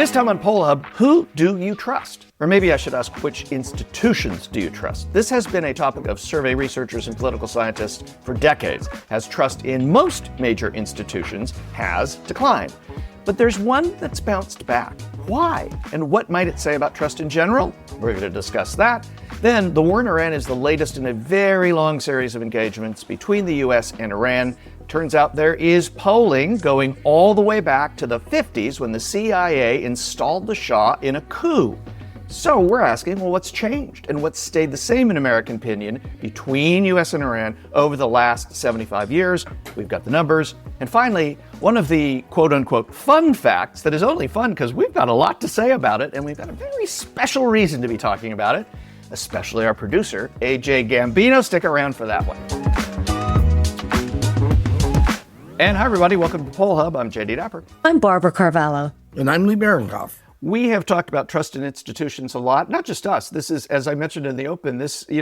This time on Poll Hub, who do you trust? Or maybe I should ask, which institutions do you trust? This has been a topic of survey researchers and political scientists for decades, as trust in most major institutions has declined. But there's one that's bounced back. Why? And what might it say about trust in general? We're going to discuss that. Then, the war in Iran is the latest in a very long series of engagements between the U.S. and Iran. Turns out there is polling going all the way back to the 50s when the CIA installed the Shah in a coup. So we're asking, well, what's changed and what's stayed the same in American opinion between U.S. and Iran over the last 75 years? We've got the numbers. And finally, one of the quote-unquote fun facts that is only fun because we've got a lot to say about it and we've got a very special reason to be talking about it, especially our producer, AJ Gambino. Stick around for that one. And hi, everybody. Welcome to Poll Hub. I'm JD Dapper. I'm Barbara Carvalho. And I'm Lee Barinkoff. We have talked about trust in institutions a lot, not just us. This is, as I mentioned in the open,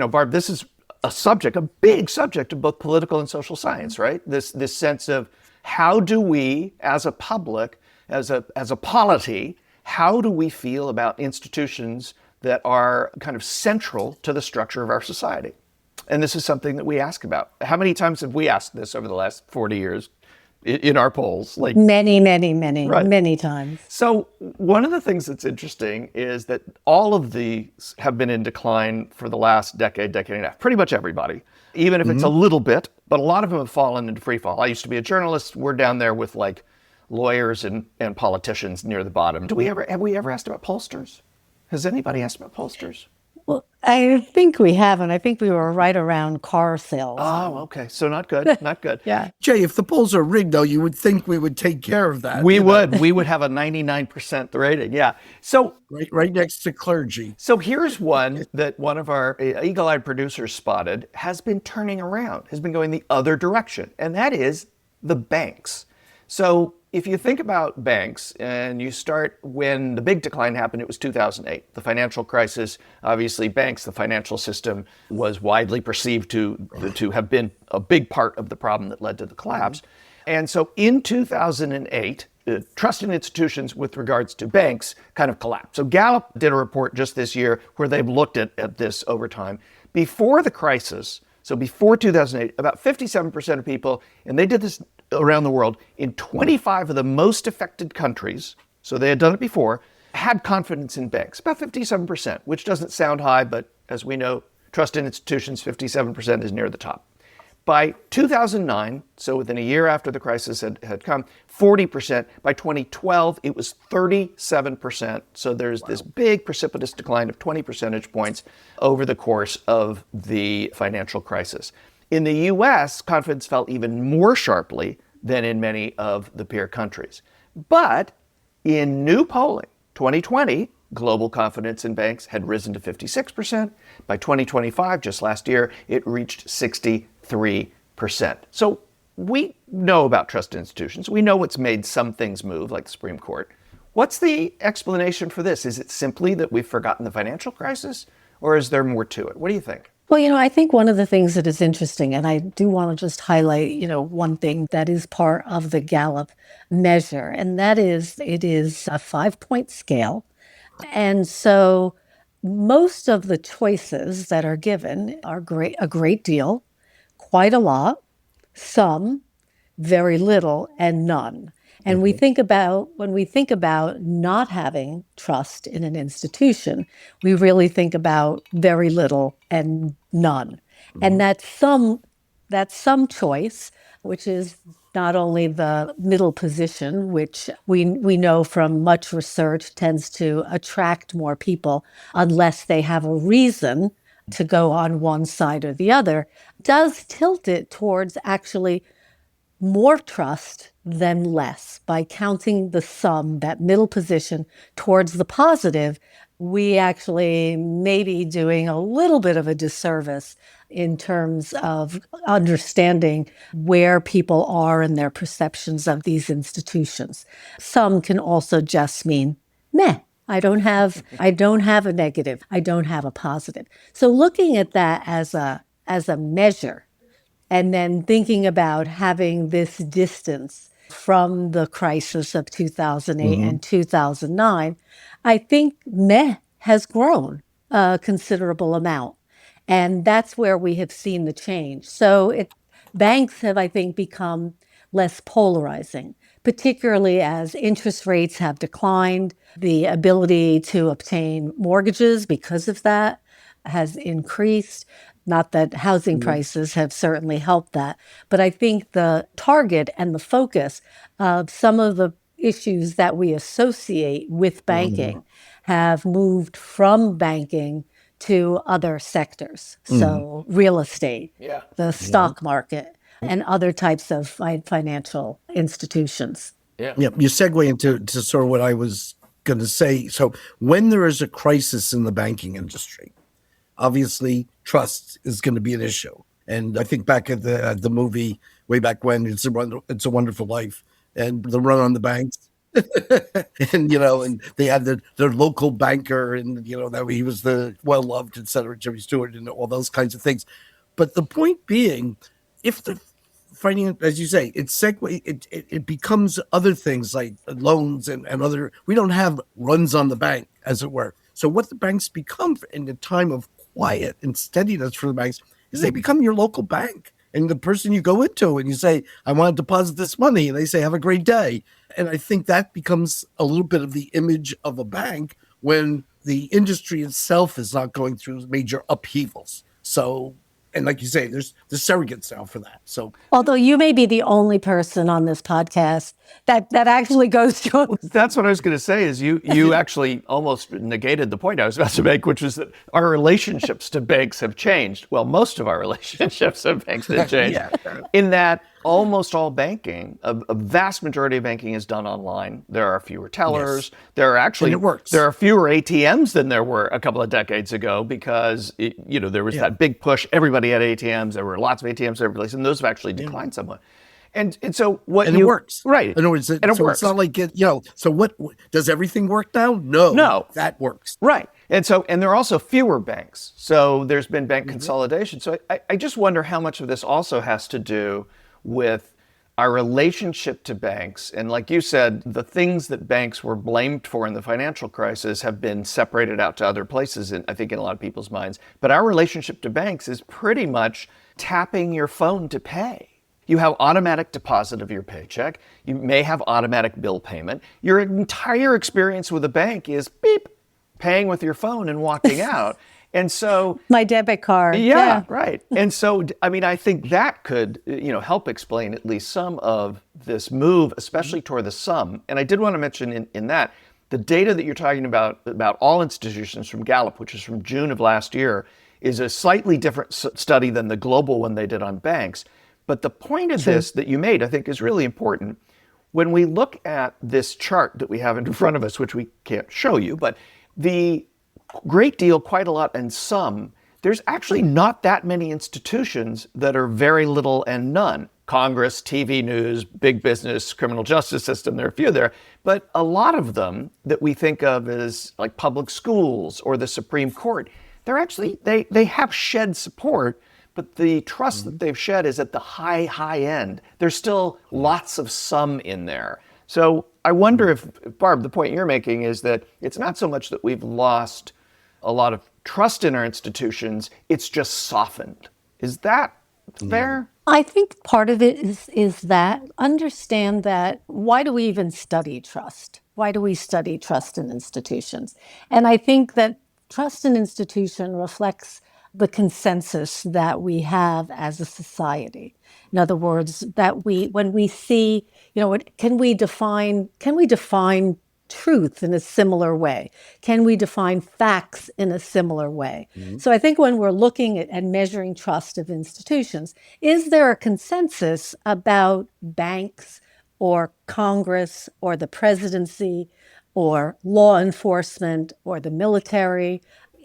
Barb, this is a big subject of both political and social science, right? This sense of how do we, as a public, as a polity, how do we feel about institutions that are kind of central to the structure of our society? And this is something that we ask about. How many times have we asked this over the last 40 years? In our polls, like many times. So one of the things that's interesting is that all of these have been in decline for the last decade and a half. Pretty much everybody, even if it's a little bit, but a lot of them have fallen into free fall. I used to be a journalist. We're down there with like lawyers and politicians near the bottom. Have we ever asked about pollsters? Has anybody asked about pollsters? Well, I think we haven't. I think we were right around car sales. Oh, okay. So not good. Not good. Yeah. Jay, if the polls are rigged, though, you would think we would take care of that. We would. We would have a 99% rating. Yeah. So right next to clergy. So here's one that one of our eagle-eyed producers spotted has been turning around, has been going the other direction, and that is the banks. So if you think about banks and you start when the big decline happened, it was 2008, the financial crisis. Obviously, banks, the financial system, was widely perceived to have been a big part of the problem that led to the collapse. And so in 2008, trust in institutions with regards to banks kind of collapsed. So Gallup did a report just this year where they've looked at this over time. Before the crisis, so before 2008, about 57% of people, and they did this around the world, in 25 of the most affected countries, so they had done it before, had confidence in banks, about 57%, which doesn't sound high, but as we know, trust in institutions, 57% is near the top. By 2009, so within a year after the crisis had come, 40%. By 2012, it was 37%. So there's this big precipitous decline of 20 percentage points over the course of the financial crisis. In the U.S., confidence fell even more sharply than in many of the peer countries. But in new polling, 2020, global confidence in banks had risen to 56%. By 2025, just last year, it reached 63%. So we know about trust in institutions. We know what's made some things move, like the Supreme Court. What's the explanation for this? Is it simply that we've forgotten the financial crisis, or is there more to it? What do you think? Well, I think one of the things that is interesting, and I do want to just highlight, one thing that is part of the Gallup measure, and that is it is a 5-point scale. And so most of the choices that are given are a great deal, quite a lot, some, very little, and none. And when we think about not having trust in an institution, we really think about very little and none. And that some choice, which is not only the middle position, which we know from much research tends to attract more people unless they have a reason to go on one side or the other, does tilt it towards actually more trust than less. By counting the sum, that middle position, towards the positive, we actually may be doing a little bit of a disservice in terms of understanding where people are in their perceptions of these institutions. Some can also just mean, meh, I don't have a negative, I don't have a positive. So looking at that as a measure, and then thinking about having this distance from the crisis of 2008 and 2009, I think meh has grown a considerable amount. And that's where we have seen the change. Banks have, I think, become less polarizing, particularly as interest rates have declined. The ability to obtain mortgages because of that has increased. Not that housing prices have certainly helped that, but I think the target and the focus of some of the issues that we associate with banking have moved from banking to other sectors. So, real estate, Yeah. the stock market, and other types of financial institutions. Yeah. Yeah, you segue into sort of what I was going to say. So when there is a crisis in the banking industry, obviously trust is going to be an issue. And I think back at the movie way back when, It's a Wonderful Life, and the run on the banks. And they had their local banker, and that he was the well loved, et cetera, Jimmy Stewart, and all those kinds of things. But the point being, if the as you say, it becomes other things like loans and other. We don't have runs on the bank, as it were. So what the banks become in the time of quiet and steadiness for the banks is they become your local bank. And the person you go into and you say, I want to deposit this money. And they say, have a great day. And I think that becomes a little bit of the image of a bank when the industry itself is not going through major upheavals. So, and like you say, there's surrogates now for that. So, Although you may be the only person on this podcast that actually goes through. That's what I was going to say is you actually almost negated the point I was about to make, which was that our relationships to banks have changed. Well, most of our relationships to banks have changed. Yeah. In that almost all banking, a vast majority of banking is done online. There are fewer tellers. Yes. There are actually, And it works. there are fewer ATMs than there were a couple of decades ago because, there was that big push. Everybody had ATMs. There were lots of ATMs every place, and those have actually declined somewhat. And so it works. Right. In other words, and it works. It's not like so what does everything work now? No. That works. Right. And there are also fewer banks. So there's been bank consolidation. So I just wonder how much of this also has to do with our relationship to banks. And like you said, the things that banks were blamed for in the financial crisis have been separated out to other places, I think, in a lot of people's minds. But our relationship to banks is pretty much tapping your phone to pay. You have automatic deposit of your paycheck. You may have automatic bill payment. Your entire experience with a bank is beep, paying with your phone and walking out. And so My debit card. yeah, right. And so, I think that could, help explain at least some of this move, especially toward the sum. And I did want to mention in that, the data that you're talking about all institutions from Gallup, which is from June of last year, is a slightly different study than the global one they did on banks. But the point of this that you made, I think, is really important. When we look at this chart that we have in front of us, which we can't show you, but the great deal, quite a lot, and some, there's actually not that many institutions that are very little and none. Congress, TV news, big business, criminal justice system, there are a few there. But a lot of them that we think of as like public schools or the Supreme Court, they're actually, they have shed support, but the trust that they've shed is at the high end. There's still lots of some in there. So I wonder if, Barb, the point you're making is that it's not so much that we've lost a lot of trust in our institutions, it's just softened. Is that fair? I think part of it is that understand that why do we even study trust? Why do we study trust in institutions? And I think that trust in institution reflects the consensus that we have as a society. In other words, that when we see, can we define truth in a similar way? Can we define facts in a similar way? So I think when we're looking at measuring trust of institutions, is there a consensus about banks or Congress or the presidency or law enforcement or the military?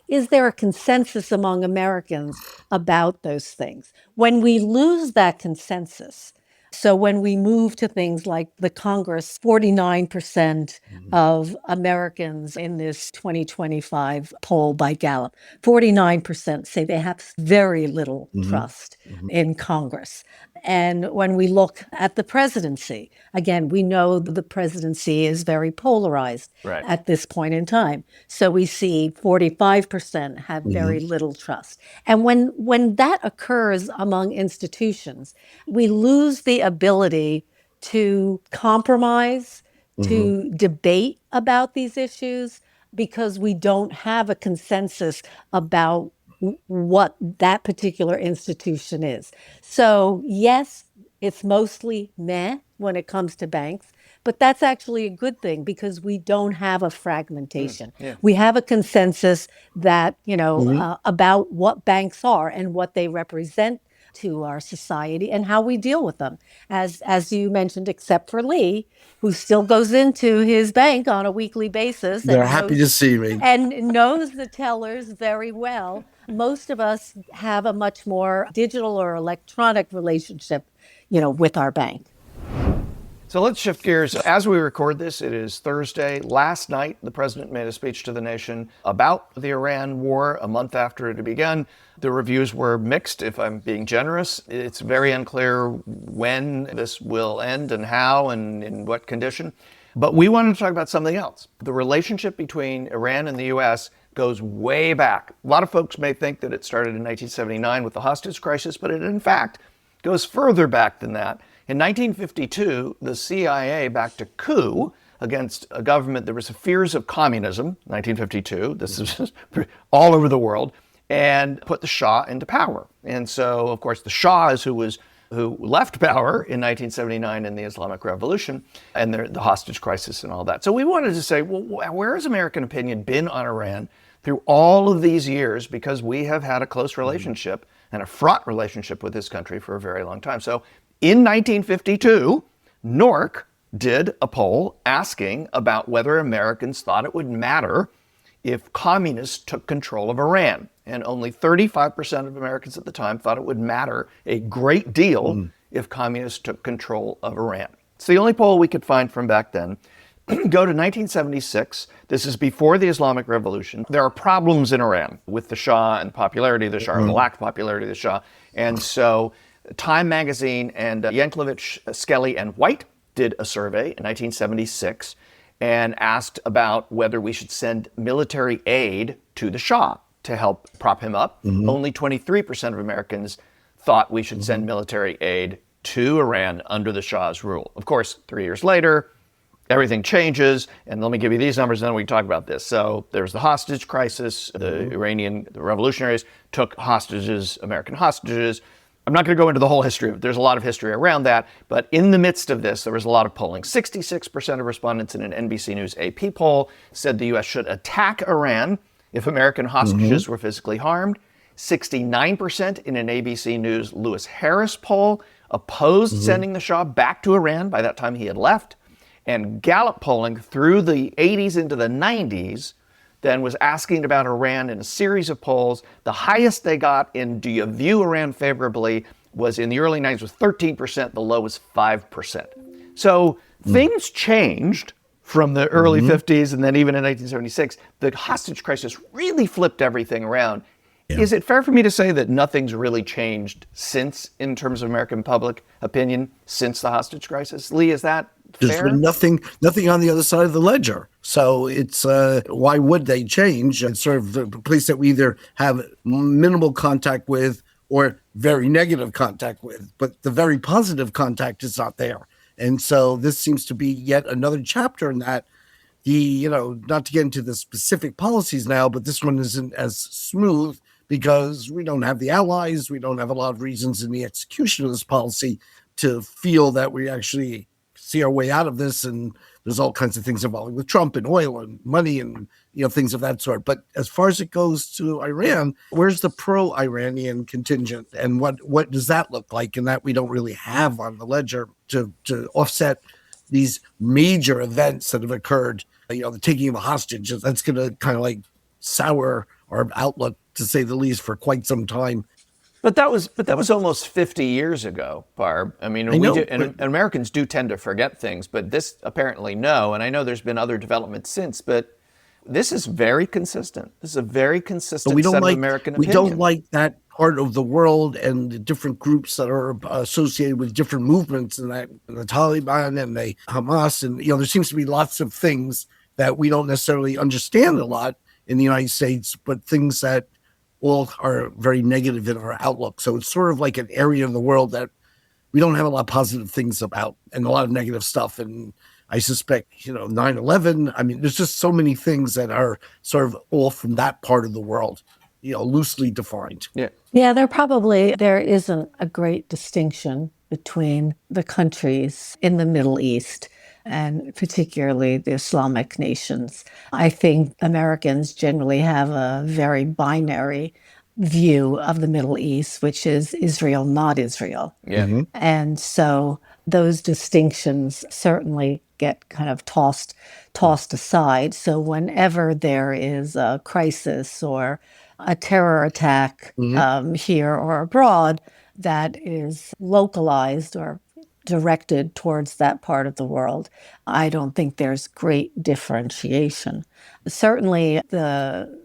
Is there a consensus among Americans about those things? When we lose that consensus, so when we move to things like the Congress, 49% of Americans in this 2025 poll by Gallup, 49% say they have very little trust in Congress. And when we look at the presidency, again, we know the presidency is very polarized Right. at this point in time. So we see 45% have very little trust. And when that occurs among institutions, we lose the ability to compromise, to debate about these issues, because we don't have a consensus about what that particular institution is. So, yes, it's mostly meh when it comes to banks, but that's actually a good thing because we don't have a fragmentation. Yeah. We have a consensus that, about what banks are and what they represent to our society and how we deal with them. As you mentioned, except for Lee, who still goes into his bank on a weekly basis They're happy to see me. and knows the tellers very well. Most of us have a much more digital or electronic relationship, with our bank. So let's shift gears. As we record this, it is Thursday. Last night, the president made a speech to the nation about the Iran war a month after it had begun. The reviews were mixed, if I'm being generous. It's very unclear when this will end and how and in what condition. But we wanted to talk about something else. The relationship between Iran and the U.S. goes way back. A lot of folks may think that it started in 1979 with the hostage crisis, but it in fact goes further back than that. In 1952, the CIA backed a coup against a government. There was fears of communism, 1952. This is all over the world, and put the Shah into power. And so, of course, the Shah is who left power in 1979 in the Islamic Revolution and the hostage crisis and all that. So we wanted to say, well, where has American opinion been on Iran through all of these years? Because we have had a close relationship and a fraught relationship with this country for a very long time. So in 1952, NORC did a poll asking about whether Americans thought it would matter if communists took control of Iran. And only 35% of Americans at the time thought it would matter a great deal if communists took control of Iran. It's the only poll we could find from back then. Go to 1976. This is before the Islamic Revolution. There are problems in Iran with the Shah and popularity of the Shah, or the lack of popularity of the Shah. And so Time magazine and Yanklevich, Skelly, and White did a survey in 1976 and asked about whether we should send military aid to the Shah to help prop him up. Only 23% of Americans thought we should send military aid to Iran under the Shah's rule. Of course, 3 years later, everything changes, and let me give you these numbers, and then we can talk about this. So there's the hostage crisis. The revolutionaries took hostages, American hostages. I'm not going to go into the whole history of it. There's a lot of history around that. But in the midst of this, there was a lot of polling. 66% of respondents in an NBC News AP poll said the U.S. should attack Iran if American hostages were physically harmed. 69% in an ABC News Lewis Harris poll opposed sending the Shah back to Iran. By that time, he had left. And Gallup polling through the 80s into the 90s then was asking about Iran in a series of polls. The highest they got in do you view Iran favorably was in the early 90s was 13%, the low was 5%. So things changed from the early 50s and then even in 1976. The hostage crisis really flipped everything around. Yeah. Is it fair for me to say that nothing's really changed since in terms of American public opinion since the hostage crisis? Lee, is that fair? There's been nothing on the other side of the ledger. So it's why would they change? It's sort of the place that we either have minimal contact with or very negative contact with, but the very positive contact is not there. And so this seems to be yet another chapter in that. Not to get into the specific policies now, but this one isn't as smooth because we don't have the allies. We don't have a lot of reasons in the execution of this policy to feel that we actually see our way out of this. And there's all kinds of things involving with Trump and oil and money and things of that sort. But as far as it goes to Iran, where's the pro-Iranian contingent, and what does that look like? And that we don't really have on the ledger to offset these major events that have occurred. The taking of a hostage, that's going to kind of like sour our outlook, to say the least, for quite some time. But that was almost 50 years ago, Barb. I mean, and Americans do tend to forget things, but this apparently no. And I know there's been other developments since, but this is very consistent. This is a very consistent set of American opinion. We don't like that part of the world and the different groups that are associated with different movements, and that and the Taliban and the Hamas, and there seems to be lots of things that we don't necessarily understand a lot in the United States, but things that all are very negative in our outlook. So it's sort of like an area of the world that we don't have a lot of positive things about and a lot of negative stuff. And I suspect, 9/11, I mean, there's just so many things that are sort of all from that part of the world, loosely defined. Yeah. Yeah, there isn't a great distinction between the countries in the Middle East and particularly the Islamic nations. I think Americans generally have a very binary view of the Middle East, which is Israel, not Israel. Yeah. Mm-hmm. And so those distinctions certainly get kind of tossed aside. So whenever there is a crisis or a terror attack here or abroad that is localized or directed towards that part of the world, I don't think there's great differentiation. Certainly,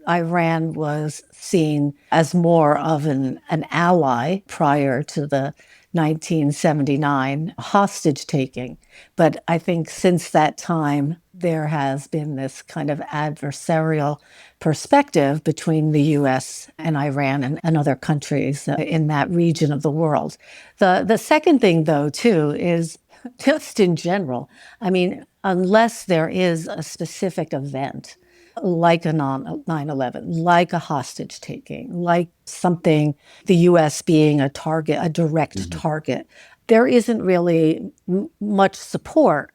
Iran was seen as more of an ally prior to the 1979 hostage taking. But I think since that time, there has been this kind of adversarial perspective between the US and Iran and other countries in that region of the world. The second thing, though, too, is just in general, I mean, unless there is a specific event like a 9/11, like a hostage taking, like something, the US being a target, a direct target, there isn't really much support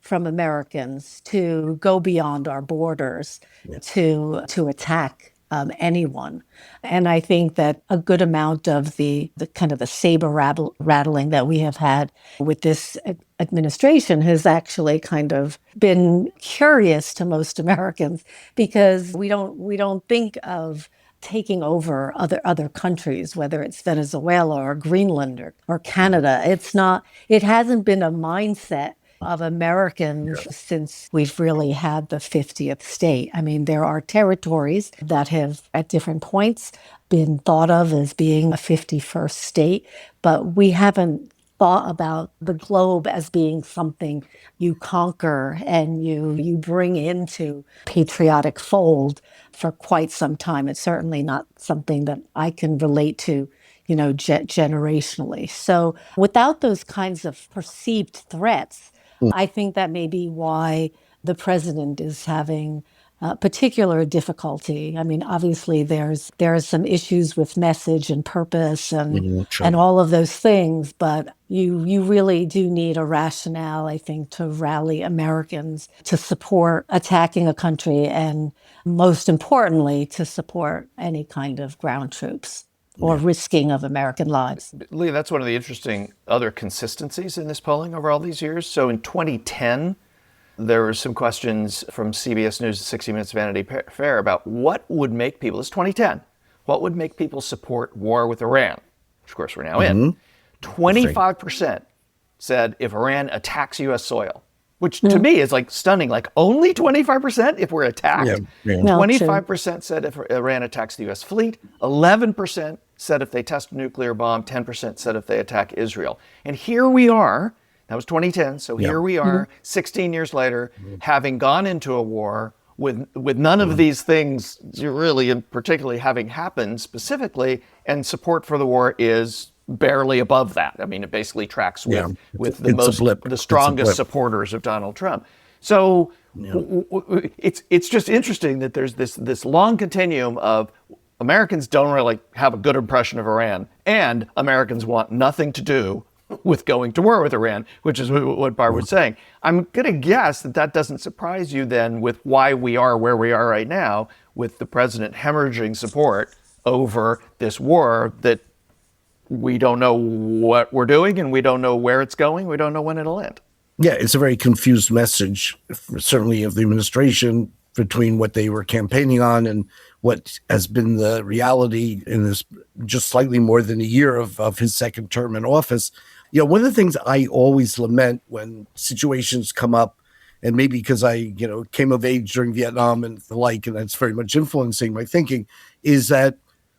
from Americans to go beyond our borders to attack anyone. And I think that a good amount of the kind of the saber rattling that we have had with this administration has actually kind of been curious to most Americans, because we don't think of taking over other countries, whether it's Venezuela or Greenland or Canada. It hasn't been a mindset of Americans since we've really had the 50th state. I mean, there are territories that have at different points been thought of as being a 51st state, but we haven't thought about the globe as being something you conquer and you bring into patriotic fold for quite some time. It's certainly not something that I can relate to, generationally. So without those kinds of perceived threats, I think that may be why the president is having particular difficulty. I mean, obviously, there are some issues with message and purpose and all of those things, but you really do need a rationale, I think, to rally Americans to support attacking a country, and most importantly, to support any kind of ground troops or risking of American lives. Lee, that's one of the interesting other consistencies in this polling over all these years. So in 2010, there were some questions from CBS News' 60 Minutes Vanity Fair about what would make people, this is 2010, what would make people support war with Iran, which of course we're now in. 25% said if Iran attacks U.S. soil, which to me is like stunning, like only 25% if we're attacked. 25% said if Iran attacks the U.S. fleet, 11% said if they test a nuclear bomb, 10% said if they attack Israel. And here we are, that was 2010, so here we are 16 years later, having gone into a war with none of these things really and particularly having happened specifically, and support for the war is barely above that. I mean, it basically tracks with the strongest supporters of Donald Trump. So it's just interesting that there's this long continuum of Americans don't really have a good impression of Iran, and Americans want nothing to do with going to war with Iran, which is what Barb was saying. I'm going to guess that doesn't surprise you then with why we are where we are right now, with the president hemorrhaging support over this war that we don't know what we're doing, and we don't know where it's going. We don't know when it'll end. Yeah, it's a very confused message, certainly of the administration, between what they were campaigning on and what has been the reality in this just slightly more than a year of his second term in office. One of the things I always lament when situations come up, and maybe because I, came of age during Vietnam and the like, and that's very much influencing my thinking, is that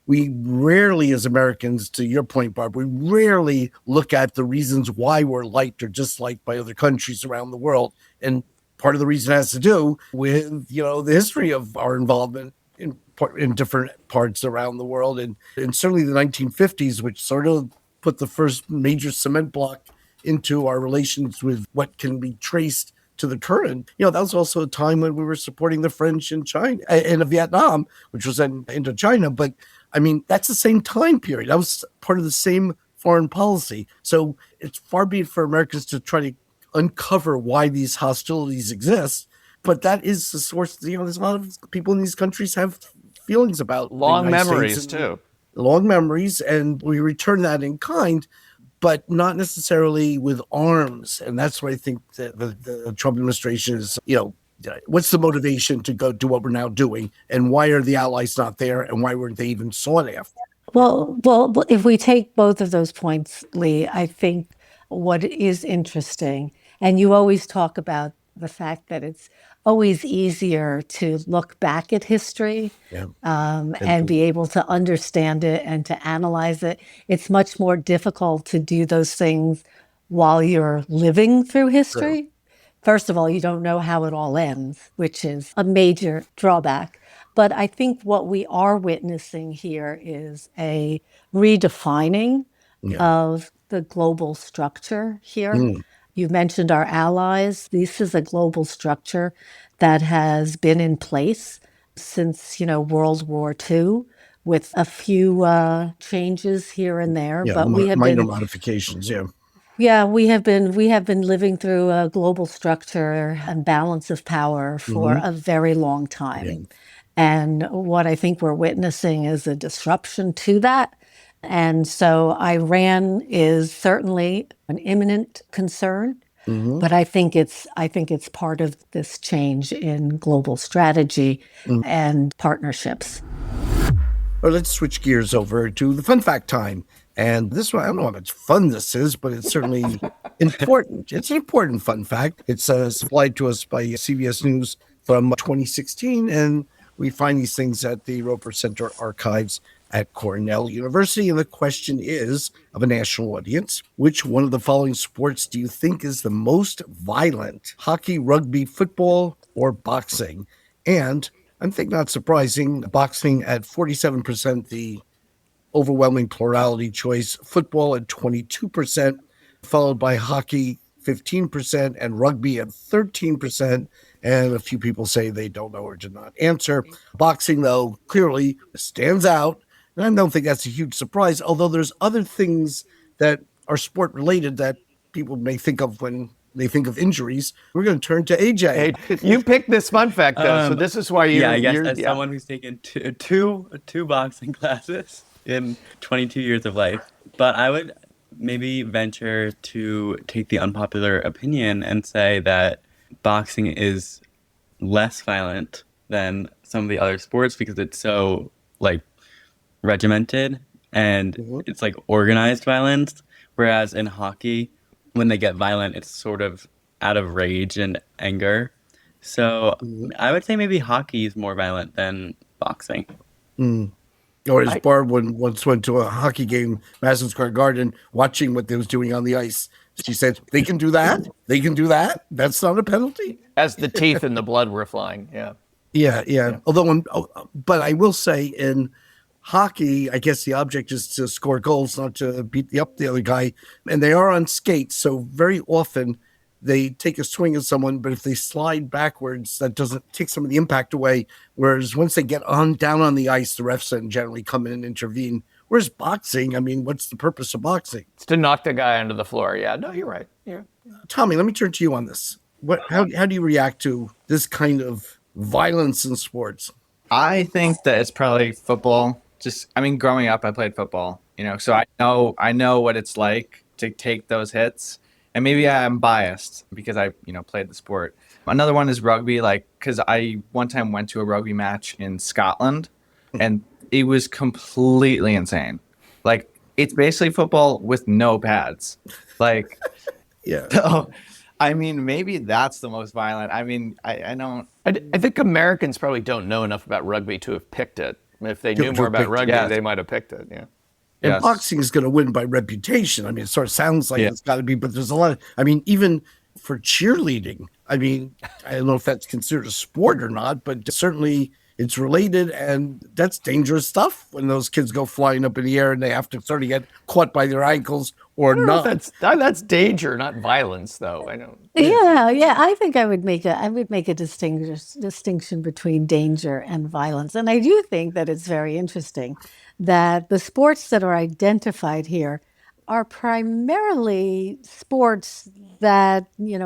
we rarely, as Americans, to your point, Barb, we rarely look at the reasons why we're liked or disliked by other countries around the world. And part of the reason has to do with, the history of our involvement in different parts around the world. And certainly the 1950s, which sort of put the first major cement block into our relations with what can be traced to the current. That was also a time when we were supporting the French in China and Vietnam, which was then into China. But I mean, that's the same time period. That was part of the same foreign policy. So it's far be it for Americans to try to uncover why these hostilities exist. But that is the source. There's a lot of people in these countries have feelings about long memories too. Long memories, and we return that in kind, but not necessarily with arms. And that's what I think that the Trump administration is, what's the motivation to go do what we're now doing? And why are the allies not there? And why weren't they even sought after? Well, if we take both of those points, Lee, I think what is interesting, and you always talk about the fact that it's always easier to look back at history and be able to understand it and to analyze it. It's much more difficult to do those things while you're living through history. Sure. First of all, you don't know how it all ends, which is a major drawback. But I think what we are witnessing here is a redefining of the global structure here. You mentioned our allies. This is a global structure that has been in place since, World War II, with a few changes here and there. Yeah, but we have minor modifications. Yeah, we have been living through a global structure and balance of power for a very long time. Yeah. And what I think we're witnessing is a disruption to that. And so Iran is certainly an imminent concern, but I think it's part of this change in global strategy and partnerships. Well, let's switch gears over to the fun fact time. And this one, I don't know how much fun this is, but it's certainly important. It's an important fun fact. It's supplied to us by CBS News from 2016, and we find these things at the Roper Center Archives at Cornell University. And the question is, of a national audience, which one of the following sports do you think is the most violent? Hockey, rugby, football, or boxing? And I think not surprising, boxing at 47%, the overwhelming plurality choice, football at 22%, followed by hockey 15% and rugby at 13%. And a few people say they don't know or did not answer. Boxing, though, clearly stands out. And I don't think that's a huge surprise, although there's other things that are sport related that people may think of when they think of injuries. We're going to turn to AJ. Hey, you picked this fun fact, though, so this is why you... Yeah, I guess as someone who's taken two boxing classes in 22 years of life. But I would maybe venture to take the unpopular opinion and say that boxing is less violent than some of the other sports because it's so, regimented and it's, organized violence. Whereas in hockey, when they get violent, it's sort of out of rage and anger. So I would say maybe hockey is more violent than boxing. Or as Barb once went to a hockey game, Madison Square Garden, watching what they was doing on the ice. She said, they can do that? They can do that? That's not a penalty? As the teeth and the blood were flying, Yeah. But I will say in hockey, I guess the object is to score goals, not to beat up the other guy. And they are on skates, so very often they take a swing at someone, but if they slide backwards, that doesn't take some of the impact away. Whereas once they get down on the ice, the refs then generally come in and intervene. Whereas boxing, I mean, what's the purpose of boxing? It's to knock the guy onto the floor. Yeah, no, you're right. Yeah. Tommy, let me turn to you on this. How do you react to this kind of violence in sports? I think that it's probably football. Growing up, I played football, so I know what it's like to take those hits. And maybe I'm biased because I, played the sport. Another one is rugby, because I one time went to a rugby match in Scotland, and it was completely insane. It's basically football with no pads. Yeah. So, maybe that's the most violent. I don't. I think Americans probably don't know enough about rugby to have picked it. If they knew Joe more about picked it. rugby, Yeah. they might have picked it. Yeah. And Yes. boxing is going to win by reputation. I mean, it sort of sounds like Yeah. it's got to be, but there's a lot of, I mean, even for cheerleading, I mean, I don't know if that's considered a sport or not, but certainly it's related, and that's dangerous stuff when those kids go flying up in the air and they have to sort of get caught by their ankles or I don't know if not. that's danger, not violence, though. I know. Yeah. I think I would make a distinction between danger and violence. And I do think that it's very interesting that the sports that are identified here are primarily sports that, we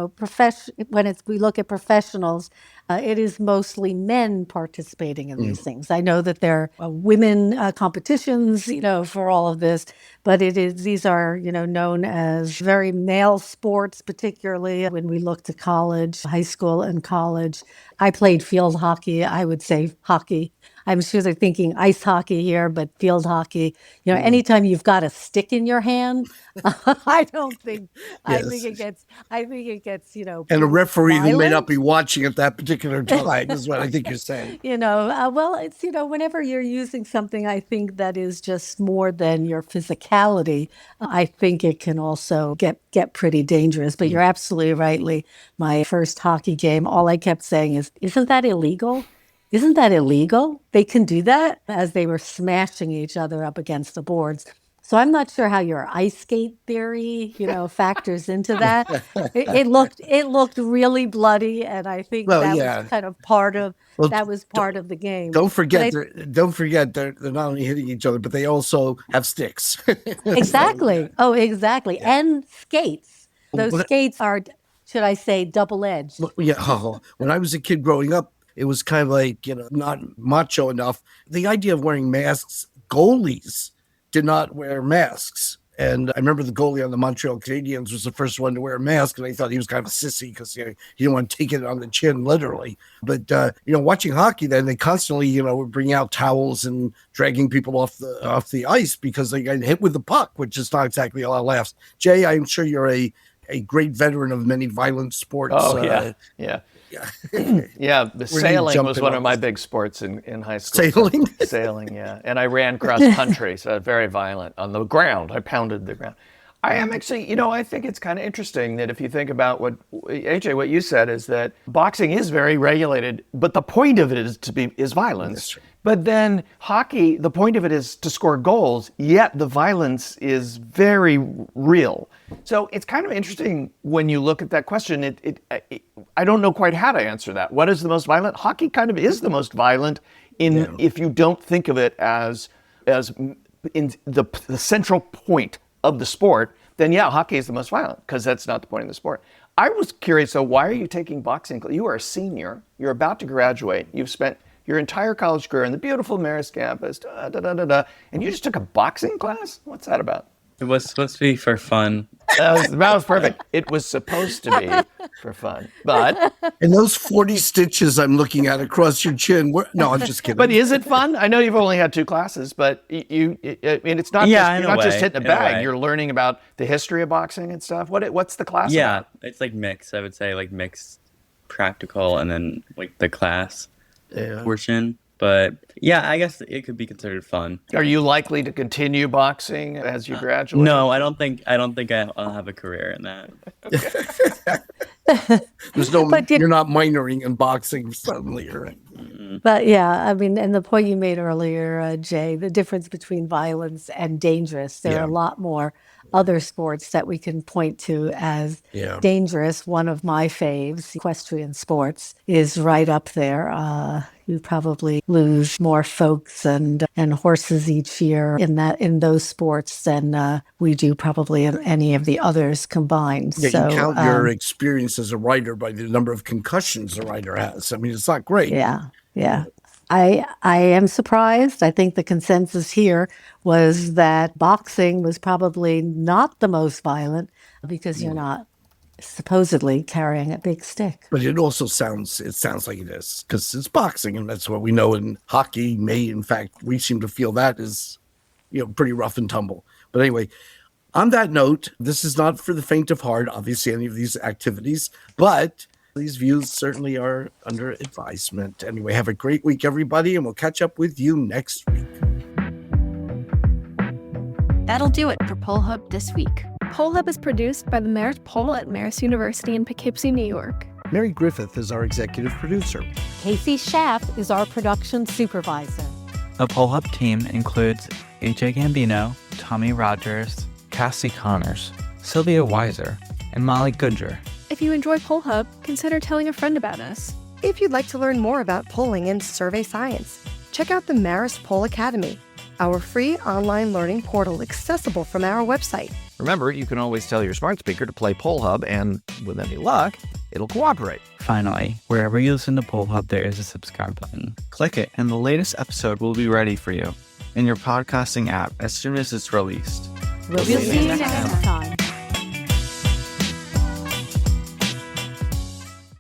look at professionals, it is mostly men participating in these things. I know that there are women competitions, for all of this, but these are, known as very male sports, particularly when we look to college, high school and college. I played field hockey. I would say hockey. I'm sure they're thinking ice hockey here, but field hockey. Anytime you've got a stick in your hand, I don't think. I think Yes. it gets. And a referee who may not violent. be watching at that particular time is what I think you're saying. Well, it's, whenever you're using something, I think that is just more than your physicality. I think it can also get pretty dangerous. But you're absolutely right, Lee. My first hockey game, all I kept saying is, "Isn't that illegal? Isn't that illegal? They can do that," as they were smashing each other up against the boards. So I'm not sure how your ice skate theory, factors into that. It looked really bloody, and I think Well, that was yeah. kind of part of Well, that was part of the game. don't But forget, don't forget, they're not only hitting each other, but they also have sticks. exactly. Oh, exactly. Yeah. And skates. Those Well, skates are, should I say, double-edged. yeah. When I was a kid growing up, it was kind of like, not macho enough. The idea of wearing masks, goalies did not wear masks. And I remember the goalie on the Montreal Canadiens was the first one to wear a mask, and I thought he was kind of a sissy because he didn't want to take it on the chin, literally. But watching hockey, then they constantly, would bring out towels and dragging people off the ice because they got hit with the puck, which is not exactly a lot of laughs. Jay, I'm sure you're a great veteran of many violent sports. Oh, yeah. Yeah. Yeah, the We're sailing gonna was jump one in of on my this. big sports in high school. Sailing? Sailing, yeah. And I ran cross country, so very violent on the ground. I pounded the ground. I am actually, I think it's kind of interesting that if you think about what you said is that boxing is very regulated, but the point of it is violence. But then hockey, the point of it is to score goals, yet the violence is very real. So it's kind of interesting when you look at that question. I don't know quite how to answer that. What is the most violent? Hockey kind of is the most violent if you don't think of it as in the central point of the sport, then yeah, hockey is the most violent because that's not the point of the sport. I was curious, though, why are you taking boxing? You are a senior. You're about to graduate. You've spent your entire college career in the beautiful Marist campus, and you just took a boxing class? What's that about? It was supposed to be for fun. That was perfect. It was supposed to be for fun, but And those 40 stitches I'm looking at across your chin, no, I'm just kidding. but is it fun? I know you've only had 2 classes, but it's not Yeah, just, in you're a not just way, hitting a in a bag. way. You're learning about the history of boxing and stuff. What's the class Yeah, about? it's like mixed. I would say like mixed practical and then like the class portion. But yeah, I guess it could be considered fun. Are you likely to continue boxing as you graduate? No, I don't think I'll have a career in that. You're not minoring in boxing suddenly, right? But yeah, I mean, and the point you made earlier, Jay, the difference between violence and dangerous, there are a lot more other sports that we can point to as dangerous. One of my faves, equestrian sports, is right up there. You probably lose more folks and horses each year in those sports than we do probably in any of the others combined. Yeah, So, you count your experience as a writer by the number of concussions a writer has. I mean, it's not great. Yeah. I am surprised. I think the consensus here was that boxing was probably not the most violent because you're not supposedly carrying a big stick. But it also sounds like it is because it's boxing, and that's what we know. In hockey, in fact, we seem to feel that is, pretty rough and tumble. But anyway, on that note, this is not for the faint of heart, obviously, any of these activities, but These views certainly are under advisement. Anyway, have a great week, everybody, and we'll catch up with you next week. That'll do it for Poll Hub this week. Poll Hub is produced by the Marist Poll at Marist University in Poughkeepsie, New York. Mary Griffith is our executive producer. Casey Schaff is our production supervisor. The Poll Hub team includes AJ Gambino, Tommy Rogers, Cassie Connors, Sylvia Weiser, and Molly Goodger. If you enjoy Poll Hub, consider telling a friend about us. If you'd like to learn more about polling and survey science, check out the Marist Poll Academy, our free online learning portal accessible from our website. Remember, you can always tell your smart speaker to play Poll Hub, and with any luck, it'll cooperate. Finally, wherever you listen to Poll Hub, there is a subscribe button. Click it, and the latest episode will be ready for you in your podcasting app as soon as it's released. We'll see you next time.